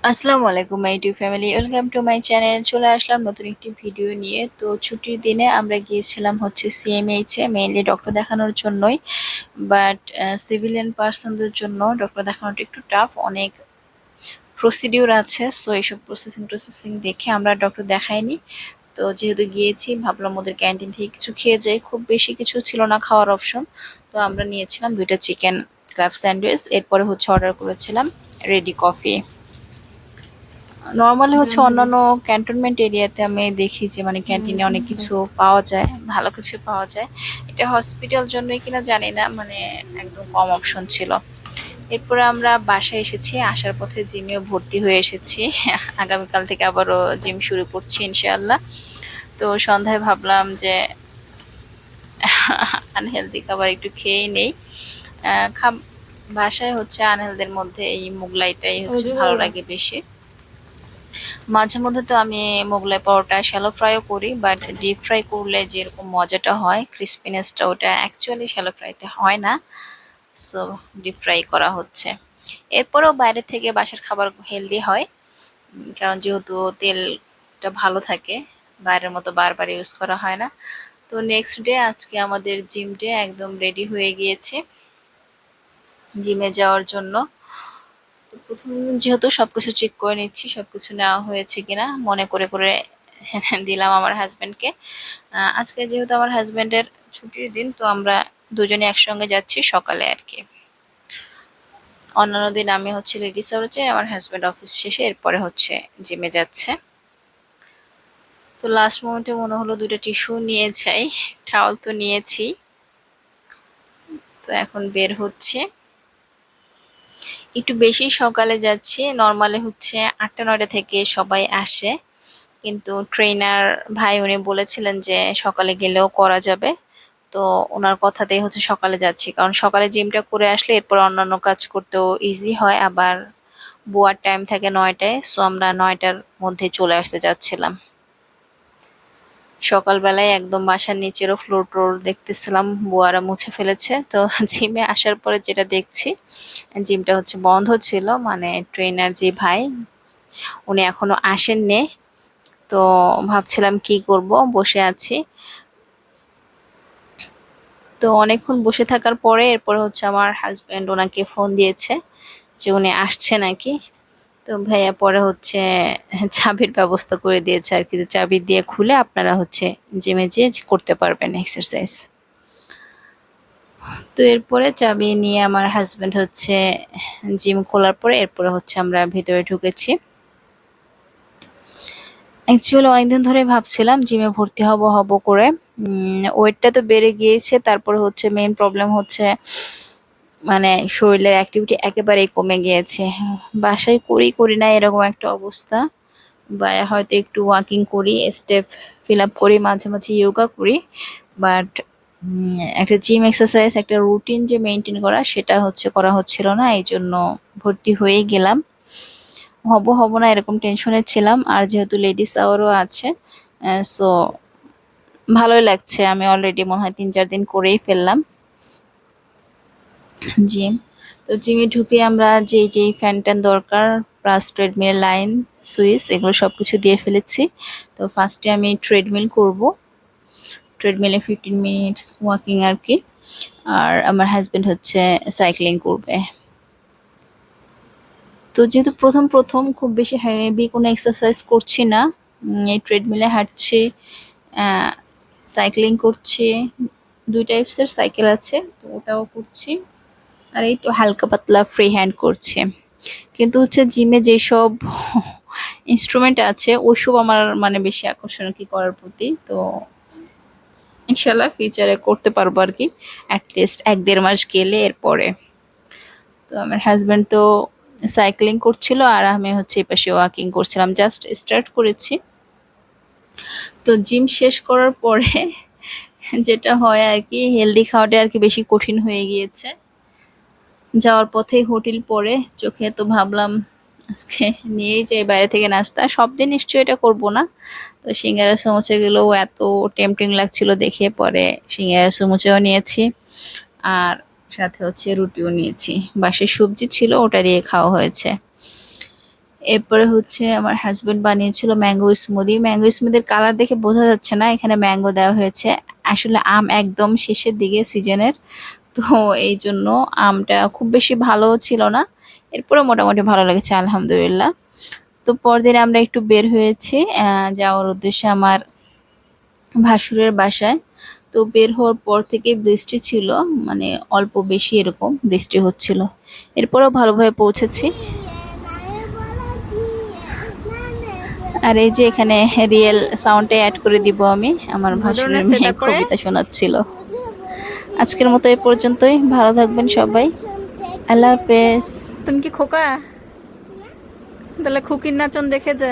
আসসালামু আলাইকুম my YouTube family, welcome to my channel. চলে আসলাম নতুন একটি ভিডিও নিয়ে। তো ছুটির দিনে আমরা গিয়েছিলাম হচ্ছে সিএমএইচে, মেইনলি ডক্টর দেখানোর জন্যই। বাট সিভিলিয়ান পার্সনদের জন্য ডক্টর দেখানোটা একটু টাফ, অনেক প্রসিডিউর আছে। সো এইসব প্রসেসিং দেখে আমরা ডক্টর দেখাইনি। তো যেহেতু গিয়েছি ভাবলাম ওদের ক্যান্টিন থেকে কিছু খেয়ে যাই, খুব বেশি কিছু ছিল না খাওয়ার অপশন। তো আমরা নিয়েছিলাম 2টা চিকেন ক্র্যাব স্যান্ডউইচ, এরপরে হচ্ছে অর্ডার করেছিলাম রেডি কফি। নরমালি হচ্ছে অন্যান্য ক্যান্টনমেন্ট এরিয়াতে আমি দেখি যে মানে ক্যান্টিনে অনেক কিছু পাওয়া যায়, ভালো কিছু পাওয়া যায়। এটা হসপিটাল জন্যই কিনা জানি না, মানে একদম কম অপশন ছিল। এরপরে আমরা বাসায় এসেছি, আসার পথে জিমেও ভর্তি হয়ে এসেছি। আগামীকাল থেকে আবারও জিম শুরু করছি ইনশাআল্লাহ। তো সন্ধ্যায় ভাবলাম যে আনহেলদি খাবার একটু খেয়েই নেই। বাসায় হচ্ছে আনহেলদির মধ্যে এই মোগলাইটাই হচ্ছে ভালো লাগে বেশি। মাঝে মধ্যে তো আমি মোগলাই পরোটা শ্যালো ফ্রাইও করি, বাট ডিপ ফ্রাই করলে যেরকম মজাটা হয়, ক্রিস্পিনেসটা, ওটা অ্যাকচুয়ালি শ্যালো ফ্রাইতে হয় না। সো ডিপ ফ্রাই করা হচ্ছে। এরপরেও বাইরে থেকে বাসার খাবার হেলদি হয়, কারণ যেহেতু তেলটা ভালো থাকে, বাইরের মতো বারবার ইউজ করা হয় না। তো নেক্সট ডে আজকে আমাদের জিম ডে, একদম রেডি হয়ে গিয়েছে জিমে যাওয়ার জন্য। তো প্রথম যেহেতু সবকিছু চেক করে নিচ্ছি, সবকিছু নেওয়া হয়েছে কিনা মনে করে করে দিলাম আমার হাজবেন্ডকে। আজকে যেহেতু আমার হাজবেন্ডের ছুটির দিন, তো আমরা দুজনে একসঙ্গে যাচ্ছি সকালে আর কি। অন্যান্য দিন আমি হচ্ছে লেডিস আওয়ারে যাই, আমার হাজবেন্ড অফিস শেষে এরপরে হচ্ছে জিমে যাচ্ছে। তো লাস্ট মোমেন্টে মনে হলো 2টা টিস্যু নিয়ে যাই, টাওয়াল তো নিয়েছি। তো এখন বের হচ্ছে, একটু বেশি সকালে যাচ্ছি। নর্মালি হচ্ছে 8টা 9টা থেকে সবাই আসে, কিন্তু ট্রেনার ভাই উনি বলেছিলেন যে সকালে গেলেও করা যাবে। তো ওনার কথাতেই হচ্ছে সকালে যাচ্ছি, কারণ সকালে জিমটা করে আসলে এরপর অন্যান্য কাজ করতেও ইজি হয়। আবার বুয়ার টাইম থাকে 9টায়, সো আমরা 9টার মধ্যে চলে আসতে যাচ্ছিলাম। সকালবেলায় একদম বাসার নিচেরও ফ্লোর টোর দেখতেছিলাম, বুয়ারা মুছে ফেলেছে। তো জিমে আসার পরে যেটা দেখছি, জিমটা হচ্ছে বন্ধ ছিল, মানে ট্রেনার যে ভাই উনি এখনো আসেননি। তো ভাবছিলাম কি করব, বসে আছি। তো অনেকক্ষণ বসে থাকার পরে এরপরে হচ্ছে আমার হাজবেন্ড ওনাকে ফোন দিয়েছে যে উনি আসছে নাকি। তো ভাইয়া পরে হচ্ছে চাবির ব্যবস্থা করে দিয়েছে আর কি, যে চাবি দিয়ে খুলে আপনারা হচ্ছে জিমে যেয়ে করতে পারবেন এক্সারসাইজ। তো এরপরে চাবি নিয়ে আমার হাজবেন্ড হচ্ছে জিম খোলার পরে এরপরে হচ্ছে আমরা ভিতরে ঢুকেছি। অ্যাকচুয়ালি অনেকদিন ধরে ভাবছিলাম জিমে ভর্তি হব হব করে। ওয়েটটা তো বেড়ে গিয়েছে, তারপরে হচ্ছে মেইন প্রবলেম হচ্ছে মানে শরীরের অ্যাক্টিভিটি একেবারেই কমে গিয়েছে। বাসায় করি না এরকম একটা অবস্থা, বা হয়তো একটু ওয়াকিং করি, স্টেপ ফিল আপ করি, মাঝে মাঝে যোগা করি। বাট একটা জিম এক্সারসাইজ, একটা রুটিন যে মেনটেন করা, সেটা হচ্ছে করা হচ্ছিল না। এই জন্য ভর্তি হয়ে গেলাম। হব হব না এরকম টেনশনে ছিলাম, আর যেহেতু লেডিস আওয়ারও আছে, সো ভালোই লাগছে। আমি অলরেডি মনে হয় 3-4 দিন করেই ফেললাম জিম। তো জিমে ঢুকে আমরা যেই ফ্যান ট্যান দরকার, প্লাস ট্রেডমিল, লাইন, সুইচ, এগুলো সবকিছু দিয়ে ফেলেছি। তো ফার্স্টে আমি ট্রেডমিল করব, ট্রেডমিলে 15 মিনিটস ওয়াকিং আর কি। আর আমার হাজবেন্ড হচ্ছে সাইক্লিং করবে। তো যেহেতু প্রথম খুব বেশি হেভি কোনো এক্সারসাইজ করছি না, এই ট্রেডমিলে হাঁটছি, সাইক্লিং করছি। 2 টাইপসের সাইকেল আছে, তো ওটাও করছি। আর এই তো হালকা পাতলা ফ্রি হ্যান্ড করছে। কিন্তু হচ্ছে জিমে যেসব ইনস্ট্রুমেন্ট আছে ওইসব আমার মানে বেশি আকর্ষণ কি করার প্রতি। তো ইনশাল্লাহ ফিউচারে করতে পারবো আর কি, অ্যাটলিস্ট 1-1.5 মাস গেলে এরপরে। তো আমার হাজব্যান্ড তো সাইক্লিং করছিল আর আমি হচ্ছে এই পাশে ওয়াকিং করছিলাম, জাস্ট স্টার্ট করেছি। তো জিম শেষ করার পরে যেটা হয় আর কি, হেলদি খাওয়াটা আর কি বেশি কঠিন হয়ে গিয়েছে। যাওয়ার পথে হোটেল পড়ে চোখে, তো ভাবলাম আজকে নিয়েই যাই বাইরে থেকে নাস্তা। সব দিন নিশ্চয়ই এটা করবো না। তো সিঙ্গারা সমোসা গুলোও এত টেম্পটিং লাগছিল দেখে, পরে সিঙ্গারা সমোসাও নিয়েছি, আর সাথে হচ্ছে রুটিও নিয়েছি। বাসায় সবজি ছিল, ওটা দিয়ে খাওয়া হয়েছে। এরপরে হচ্ছে আমার হাজবেন্ড বানিয়েছিল ম্যাঙ্গো স্মুদি। ম্যাঙ্গো স্মুদির কালার দেখে বোঝা যাচ্ছে না এখানে ম্যাঙ্গো দেওয়া হয়েছে। আসলে আম একদম শেষের দিকে সিজনের, তো এই জন্য আমটা খুব বেশি ভালো ছিল না। এরপরে মোটামুটি ভালো লেগেছে আলহামদুলিল্লাহ। তো পরদিন আমরা একটু বের হয়েছি যাওয়ার উদ্দেশ্যে আমার ভাসুরের বাসায়। তো বের হওয়ার পর থেকে বৃষ্টি ছিল, মানে অল্প বেশি এরকম বৃষ্টি হচ্ছিল। এরপরেও ভালোভাবে পৌঁছেছি। আর এই যে এখানে রিয়েল সাউন্ডটা অ্যাড করে দিব আমি। আমার ভাসুরের মেয়ে কবিতা শোনাচ্ছিল। আজকের মতো এই পর্যন্তই। ভালো থাকবেন সবাই। আল্লাহ হাফেজ। তুমি কি খোকা? তাহলে খুকির নাচন দেখে যা।